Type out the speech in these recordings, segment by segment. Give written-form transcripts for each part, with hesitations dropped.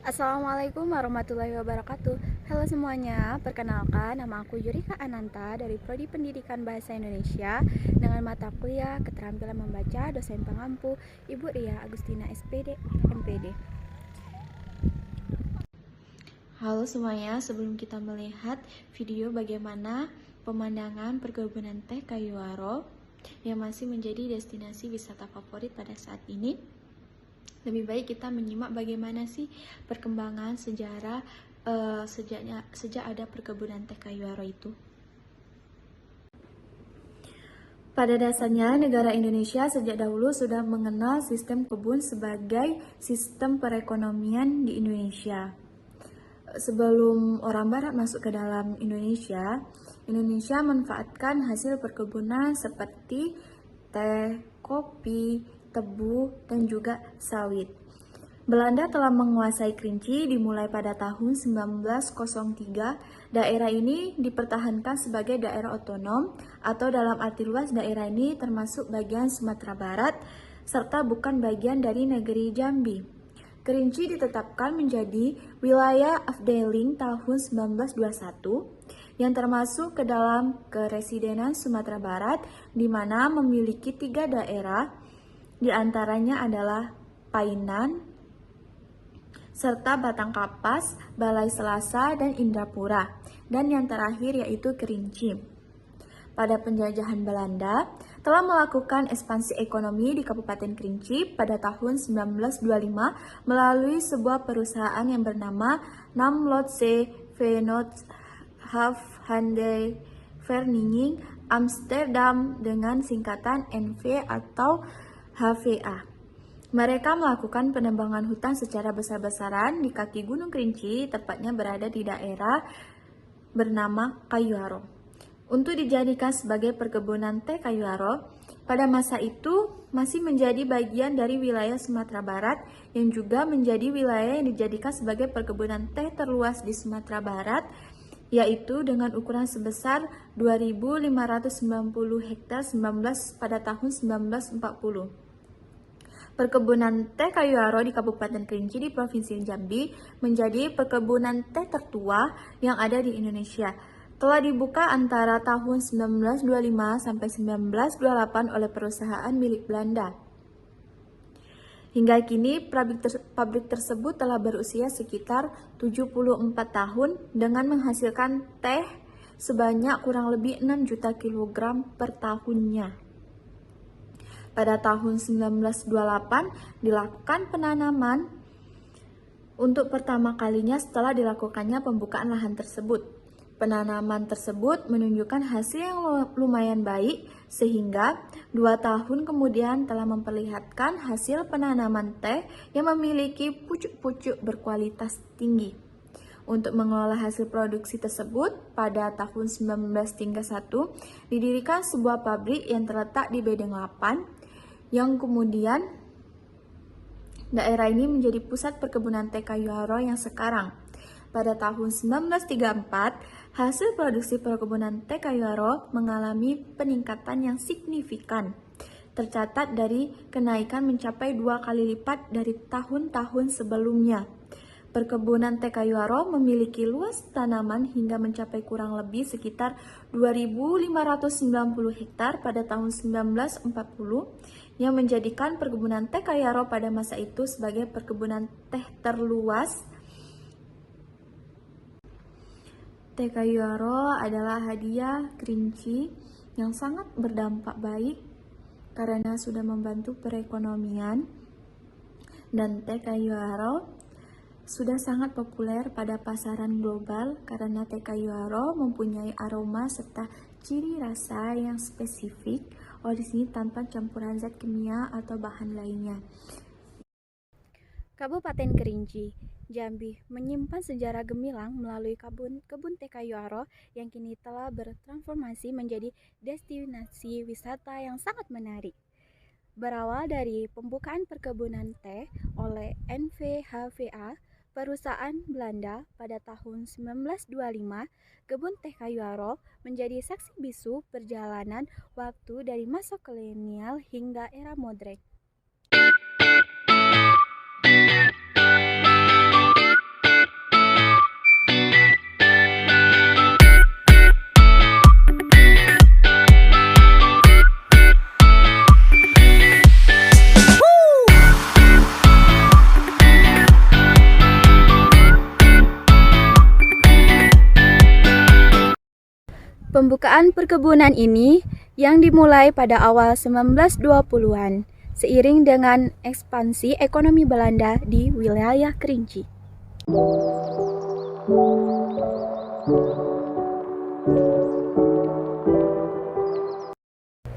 Assalamualaikum warahmatullahi wabarakatuh. Halo semuanya, perkenalkan nama aku Yurika Ananta dari Prodi Pendidikan Bahasa Indonesia dengan mata kuliah Keterampilan Membaca dosen pengampu Ibu Ria Agustina SPD MPD. Halo semuanya, sebelum kita melihat video bagaimana pemandangan perkebunan teh Kayuaro yang masih menjadi destinasi wisata favorit pada saat ini, lebih baik kita menyimak bagaimana sih perkembangan sejarah sejak ada perkebunan teh Kayuaro itu. Pada dasarnya, negara Indonesia sejak dahulu sudah mengenal sistem kebun sebagai sistem perekonomian di Indonesia. Sebelum orang barat masuk ke dalam Indonesia, Indonesia manfaatkan hasil perkebunan seperti teh, kopi, tebu, dan juga sawit. Belanda telah menguasai Kerinci dimulai pada tahun 1903. Daerah ini dipertahankan sebagai daerah otonom atau dalam arti luas daerah ini termasuk bagian Sumatera Barat serta bukan bagian dari negeri Jambi. Kerinci ditetapkan menjadi wilayah Afdeling tahun 1921 yang termasuk ke dalam Keresidenan Sumatera Barat di mana memiliki 3 daerah, di antaranya adalah Painan, serta Batang Kapas, Balai Selasa, dan Indrapura, dan yang terakhir yaitu Kerinci. Pada penjajahan Belanda, telah melakukan ekspansi ekonomi di Kabupaten Kerinci pada tahun 1925 melalui sebuah perusahaan yang bernama Namlotse Vennootschap-Handel Vereniging Amsterdam dengan singkatan NV atau HVA. Mereka melakukan penebangan hutan secara besar-besaran di kaki Gunung Kerinci, tepatnya berada di daerah bernama Kayuaro, untuk dijadikan sebagai perkebunan teh Kayuaro. Pada masa itu masih menjadi bagian dari wilayah Sumatera Barat yang juga menjadi wilayah yang dijadikan sebagai perkebunan teh terluas di Sumatera Barat, yaitu dengan ukuran sebesar 2.590 hektar pada tahun 1940. Perkebunan teh Kayuaro di Kabupaten Kerinci di Provinsi Jambi menjadi perkebunan teh tertua yang ada di Indonesia. Telah dibuka antara tahun 1925 sampai 1928 oleh perusahaan milik Belanda. Hingga kini pabrik tersebut telah berusia sekitar 74 tahun dengan menghasilkan teh sebanyak kurang lebih 6 juta kilogram per tahunnya. Pada tahun 1928 dilakukan penanaman untuk pertama kalinya setelah dilakukannya pembukaan lahan tersebut. Penanaman tersebut menunjukkan hasil yang lumayan baik sehingga 2 tahun kemudian telah memperlihatkan hasil penanaman teh yang memiliki pucuk-pucuk berkualitas tinggi. Untuk mengelola hasil produksi tersebut, pada tahun 1931 didirikan sebuah pabrik yang terletak di Bedeng 8 yang kemudian daerah ini menjadi pusat perkebunan teh Kayuaro yang sekarang. Pada tahun 1934, hasil produksi perkebunan teh Kayuaro mengalami peningkatan yang signifikan. Tercatat dari kenaikan mencapai 2 kali lipat dari tahun-tahun sebelumnya. Perkebunan teh Kayuaro memiliki luas tanaman hingga mencapai kurang lebih sekitar 2.590 hektar pada tahun 1940 yang menjadikan perkebunan teh Kayuaro pada masa itu sebagai perkebunan teh terluas. Teh Kayuaro adalah hadiah Kerinci yang sangat berdampak baik karena sudah membantu perekonomian, dan teh Kayuaro sudah sangat populer pada pasaran global karena teh Kayuaro mempunyai aroma serta ciri rasa yang spesifik, orisinil tanpa campuran zat kimia atau bahan lainnya. Kabupaten Kerinci, Jambi menyimpan sejarah gemilang melalui kebun teh Kayuaro yang kini telah bertransformasi menjadi destinasi wisata yang sangat menarik. Berawal dari pembukaan perkebunan teh oleh NVHVA, perusahaan Belanda pada tahun 1925, kebun teh Kayuaro menjadi saksi bisu perjalanan waktu dari masa kolonial hingga era modern. Pembukaan perkebunan ini yang dimulai pada awal 1920-an, seiring dengan ekspansi ekonomi Belanda di wilayah Kerinci.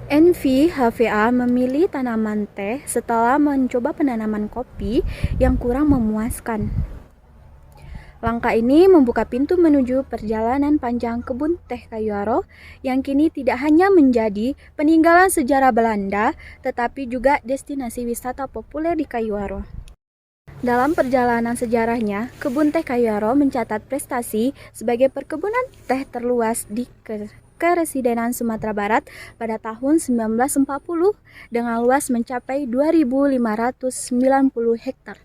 NVHVA memilih tanaman teh setelah mencoba penanaman kopi yang kurang memuaskan. Langkah ini membuka pintu menuju perjalanan panjang kebun teh Kayuaro yang kini tidak hanya menjadi peninggalan sejarah Belanda, tetapi juga destinasi wisata populer di Kayuaro. Dalam perjalanan sejarahnya, kebun teh Kayuaro mencatat prestasi sebagai perkebunan teh terluas di Keresidenan Sumatera Barat pada tahun 1940 dengan luas mencapai 2.590 hektar.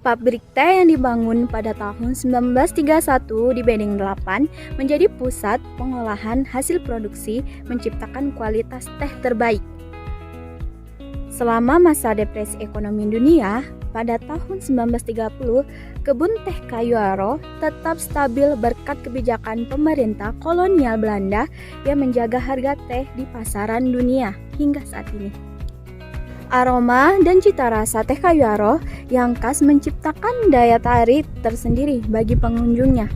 Pabrik teh yang dibangun pada tahun 1931 di Bedeng 8 menjadi pusat pengolahan hasil produksi menciptakan kualitas teh terbaik. Selama masa depresi ekonomi dunia, pada tahun 1930, kebun teh Kayuaro tetap stabil berkat kebijakan pemerintah kolonial Belanda yang menjaga harga teh di pasaran dunia hingga saat ini. Aroma dan cita rasa teh Kayuaro yang khas menciptakan daya tarik tersendiri bagi pengunjungnya.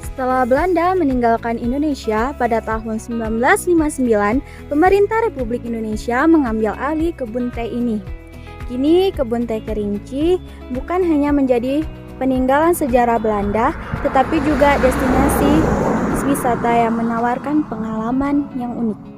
Setelah Belanda meninggalkan Indonesia pada tahun 1959, pemerintah Republik Indonesia mengambil alih kebun teh ini. Kini kebun teh Kerinci bukan hanya menjadi peninggalan sejarah Belanda, tetapi juga destinasi wisata yang menawarkan pengalaman yang unik.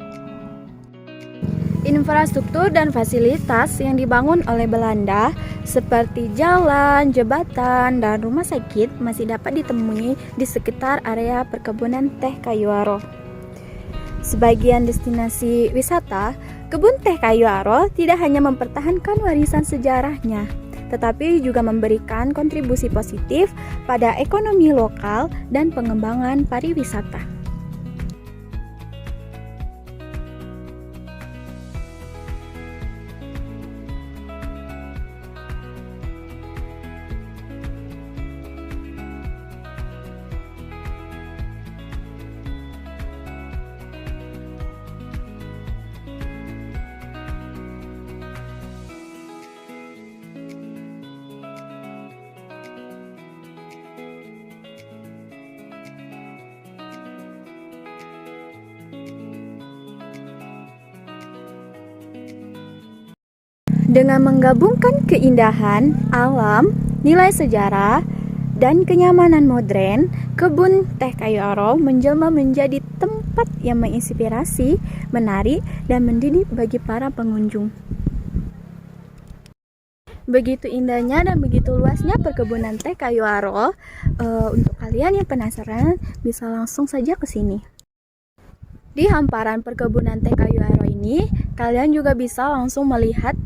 Infrastruktur dan fasilitas yang dibangun oleh Belanda seperti jalan, jembatan, dan rumah sakit masih dapat ditemui di sekitar area perkebunan teh Kayuaro. Sebagian destinasi wisata, kebun teh Kayuaro tidak hanya mempertahankan warisan sejarahnya, tetapi juga memberikan kontribusi positif pada ekonomi lokal dan pengembangan pariwisata. Dengan menggabungkan keindahan alam, nilai sejarah, dan kenyamanan modern, kebun teh Kayuaro menjelma menjadi tempat yang menginspirasi, menarik, dan mendidik bagi para pengunjung. Begitu indahnya dan begitu luasnya perkebunan teh Kayuaro. Untuk kalian yang penasaran, bisa langsung saja ke sini. Di hamparan perkebunan teh Kayuaro ini, kalian juga bisa langsung melihat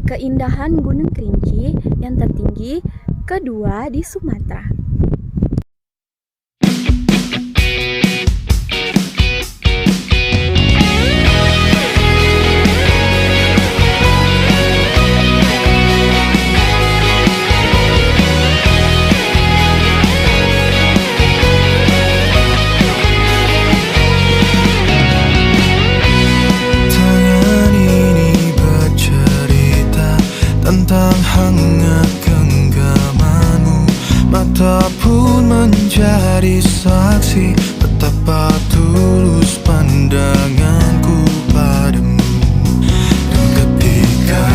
keindahan Gunung Kerinci yang tertinggi kedua di Sumatera. mata pun menjadi saksi betapa tulus pandanganku padamu. Dan ketika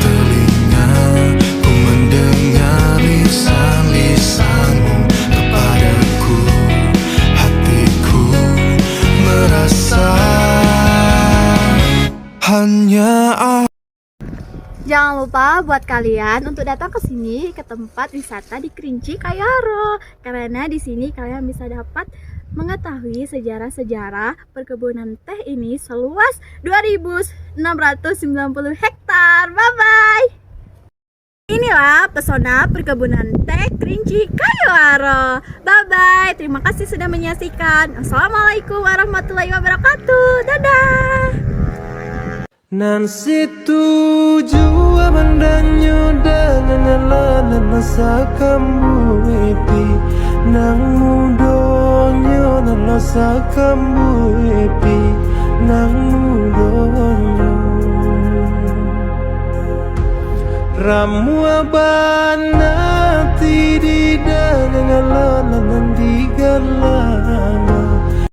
telingaku mendengar lisan-lisanmu kepadaku, hatiku merasa hanya Jangan lupa buat kalian untuk datang ke sini ke tempat wisata di Kerinci Kayaro, karena di sini kalian bisa dapat mengetahui sejarah-sejarah perkebunan teh ini seluas 2.690 hektar. Bye bye. Inilah pesona perkebunan teh Kerinci Kayaro. Bye bye. Terima kasih sudah menyaksikan. Assalamualaikum warahmatullahi wabarakatuh. Dadah. Nan situju abandanyo dengan lana sakambu epi nang mudonyo nana sakambu epi nang mudonyo ramu abana tidida dengan lana nan digalana